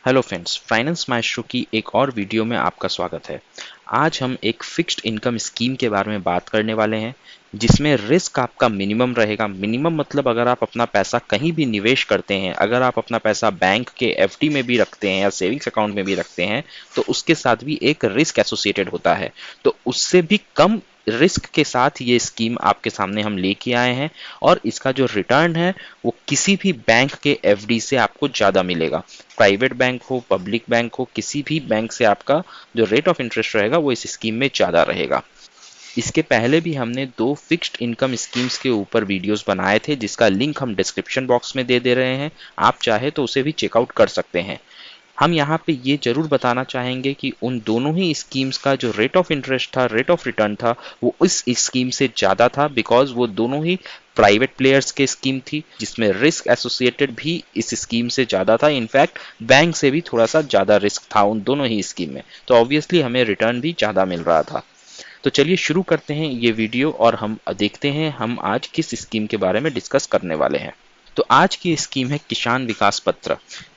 Hello friends, finance maestro की एक और वीडियो में आपका स्वागत है। आज हम एक फिक्स्ड इनकम स्कीम के बारे में बात करने वाले हैं जिसमें रिस्क आपका मिनिमम रहेगा। मिनिमम मतलब अगर आप अपना पैसा कहीं भी निवेश करते हैं, अगर आप अपना पैसा बैंक के एफडी में भी रखते हैं या सेविंग्स अकाउंट में भी रखते हैं तो उसके साथ भी एक रिस्क एसोसिएटेड होता है। तो उससे भी कम रिस्क के साथ ये स्कीम आपके सामने हम लेके आए हैं और इसका जो रिटर्न है वो किसी भी बैंक के एफडी से आपको ज़्यादा मिलेगा। प्राइवेट बैंक हो, पब्लिक बैंक हो, किसी भी बैंक से आपका जो रेट ऑफ इंटरेस्ट रहेगा वो इस स्कीम में ज़्यादा रहेगा। इसके पहले भी हमने दो फिक्स्ड इनकम स्कीम्स के ऊपर वीडियोस बनाए थे जिसका लिंक हम डिस्क्रिप्शन बॉक्स में दे दे रहे हैं। आप चाहे तो उसे भी चेकआउट कर सकते हैं। हम यहाँ पे ये जरूर बताना चाहेंगे कि उन दोनों ही स्कीम्स का जो रेट ऑफ इंटरेस्ट था, रेट ऑफ रिटर्न था, वो इस स्कीम से ज़्यादा था बिकॉज वो दोनों ही प्राइवेट प्लेयर्स के स्कीम थी जिसमें रिस्क एसोसिएटेड भी इस स्कीम से ज़्यादा था। इनफैक्ट बैंक से भी थोड़ा सा ज़्यादा रिस्क था उन दोनों ही स्कीम में, तो ऑब्वियसली हमें रिटर्न भी ज़्यादा मिल रहा था। तो चलिए शुरू करते हैं ये वीडियो और हम देखते हैं हम आज किस स्कीम के बारे में डिस्कस करने वाले हैं। तो आज की स्कीम है किसान विकास पत्र।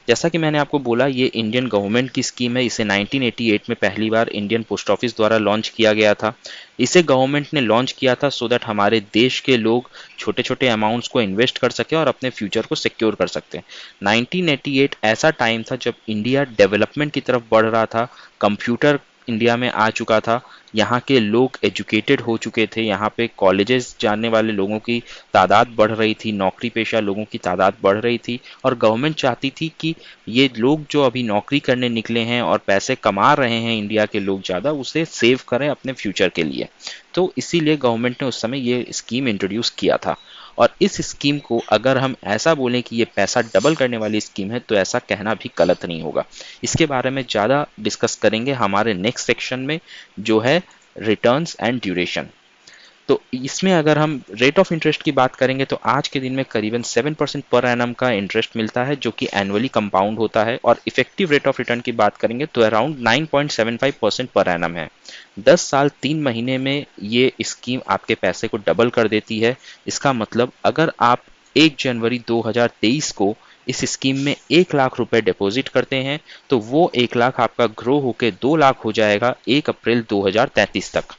जैसा कि मैंने आपको बोला, ये इंडियन गवर्नमेंट की स्कीम है। इसे 1988 में पहली बार इंडियन पोस्ट ऑफिस द्वारा लॉन्च किया गया था। इसे गवर्नमेंट ने लॉन्च किया था सो दैट हमारे देश के लोग छोटे छोटे अमाउंट्स को इन्वेस्ट कर सके और अपने फ्यूचर को सिक्योर कर सकते हैं। 1988 ऐसा टाइम था जब इंडिया डेवलपमेंट की तरफ बढ़ रहा था। कंप्यूटर इंडिया में आ चुका था, यहाँ के लोग एजुकेटेड हो चुके थे, यहाँ पे कॉलेजेस जाने वाले लोगों की तादाद बढ़ रही थी, नौकरी पेशा लोगों की तादाद बढ़ रही थी और गवर्नमेंट चाहती थी कि ये लोग जो अभी नौकरी करने निकले हैं और पैसे कमा रहे हैं इंडिया के लोग ज़्यादा, उसे सेव करें अपने फ्यूचर के लिए। तो इसीलिए गवर्नमेंट ने उस समय ये स्कीम इंट्रोड्यूस किया था। और इस स्कीम को अगर हम ऐसा बोलें कि ये पैसा डबल करने वाली स्कीम है तो ऐसा कहना भी गलत नहीं होगा। इसके बारे में ज़्यादा डिस्कस करेंगे हमारे नेक्स्ट सेक्शन में जो है रिटर्न्स एंड ड्यूरेशन। तो इसमें अगर हम रेट ऑफ इंटरेस्ट की बात करेंगे तो आज के दिन में करीबन 7% पर एनम का इंटरेस्ट मिलता है जो कि एनुअली कंपाउंड होता है। और इफेक्टिव रेट ऑफ रिटर्न की बात करेंगे तो अराउंड 9.75% पर एनम है। 10 साल 3 महीने में ये स्कीम आपके पैसे को डबल कर देती है। इसका मतलब अगर आप 1 जनवरी 2023 को इस स्कीम में 1 लाख रुपए डिपॉजिट करते हैं तो वो 1 लाख आपका ग्रो होकर 2 लाख हो जाएगा 1 अप्रैल 2033 तक।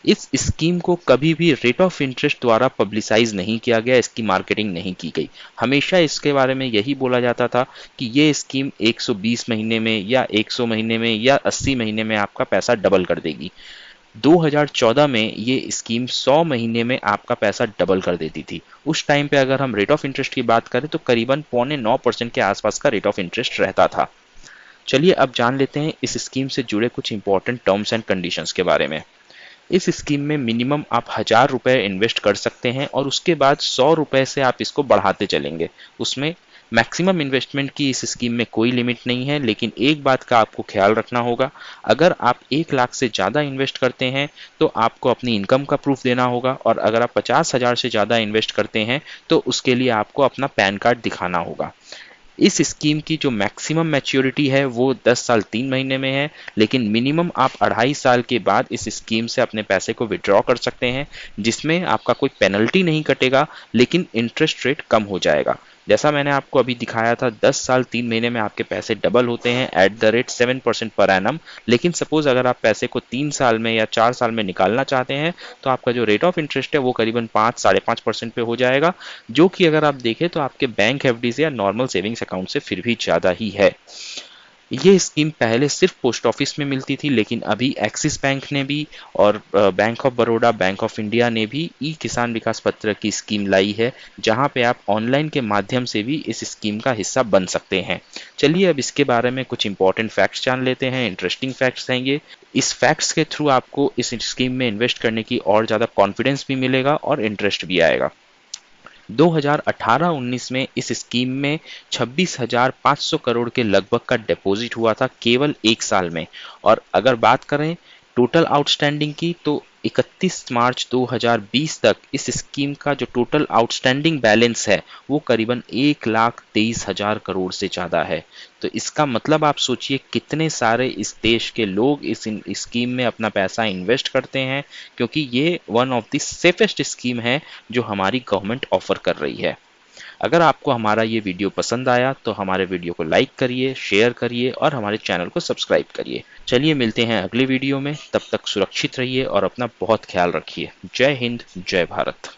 इस स्कीम को कभी भी रेट ऑफ इंटरेस्ट द्वारा पब्लिसाइज नहीं किया गया, इसकी मार्केटिंग नहीं की गई। हमेशा इसके बारे में यही बोला जाता था कि ये स्कीम 120 महीने में या 100 महीने में या 80 महीने में आपका पैसा डबल कर देगी। 2014 में ये स्कीम 100 महीने में आपका पैसा डबल कर देती थी। उस टाइम पे अगर हम रेट ऑफ इंटरेस्ट की बात करें तो करीबन 0.9% के आसपास का रेट ऑफ इंटरेस्ट रहता था। चलिए अब जान लेते हैं इस स्कीम से जुड़े कुछ इंपॉर्टेंट टर्म्स एंड कंडीशंस के बारे में। इस स्कीम में मिनिमम आप 1000 रुपए इन्वेस्ट कर सकते हैं और उसके बाद 100 रुपए से आप इसको बढ़ाते चलेंगे। उसमें मैक्सिमम इन्वेस्टमेंट की इस स्कीम में कोई लिमिट नहीं है, लेकिन एक बात का आपको ख्याल रखना होगा, अगर आप 1 लाख से ज़्यादा इन्वेस्ट करते हैं तो आपको अपनी इनकम का प्रूफ देना होगा और अगर आप 50,000 से ज़्यादा इन्वेस्ट करते हैं तो उसके लिए आपको अपना पैन कार्ड दिखाना होगा। इस स्कीम की जो मैक्सिमम मैच्योरिटी है वो 10 साल 3 महीने में है, लेकिन मिनिमम आप 2.5 साल के बाद इस स्कीम से अपने पैसे को विड्रॉ कर सकते हैं जिसमें आपका कोई पेनल्टी नहीं कटेगा लेकिन इंटरेस्ट रेट कम हो जाएगा। जैसा मैंने आपको अभी दिखाया था, 10 साल 3 महीने में आपके पैसे डबल होते हैं at the rate 7% per annum. लेकिन सपोज अगर आप पैसे को 3 साल में या 4 साल में निकालना चाहते हैं तो आपका जो रेट ऑफ इंटरेस्ट है वो करीबन 5-5.5% पे हो जाएगा, जो कि अगर आप देखें तो आपके बैंक एफडी से या नॉर्मल सेविंग्स अकाउंट से फिर भी ज़्यादा ही है। ये स्कीम पहले सिर्फ पोस्ट ऑफिस में मिलती थी, लेकिन अभी एक्सिस बैंक ने भी और bank of Baroda, bank of India ने भी ई किसान विकास पत्र की स्कीम लाई है जहां पे आप ऑनलाइन के माध्यम से भी इस स्कीम का हिस्सा बन सकते हैं। चलिए अब इसके बारे में कुछ इंपॉर्टेंट फैक्ट्स जान लेते हैं। इंटरेस्टिंग फैक्ट्स हैं ये। इस फैक्ट्स के थ्रू आपको इस स्कीम में इन्वेस्ट करने की और ज़्यादा कॉन्फिडेंस भी मिलेगा और इंटरेस्ट भी आएगा। 2018-19 में इस स्कीम में 26,500 करोड़ के लगभग का डिपॉजिट हुआ था केवल 1 साल में। और अगर बात करें टोटल आउटस्टैंडिंग की तो 31 मार्च 2020 तक इस स्कीम का जो टोटल आउटस्टैंडिंग बैलेंस है वो करीबन 1,23,000 करोड़ से ज़्यादा है। तो इसका मतलब आप सोचिए कितने सारे इस देश के लोग इस स्कीम में अपना पैसा इन्वेस्ट करते हैं, क्योंकि ये one of the safest scheme है जो हमारी गवर्नमेंट ऑफर कर रही है। अगर आपको हमारा ये वीडियो पसंद आया तो हमारे वीडियो को लाइक करिए, शेयर करिए और हमारे चैनल को सब्सक्राइब करिए। चलिए मिलते हैं अगली वीडियो में, तब तक सुरक्षित रहिए और अपना बहुत ख्याल रखिए। जय हिंद, जय भारत।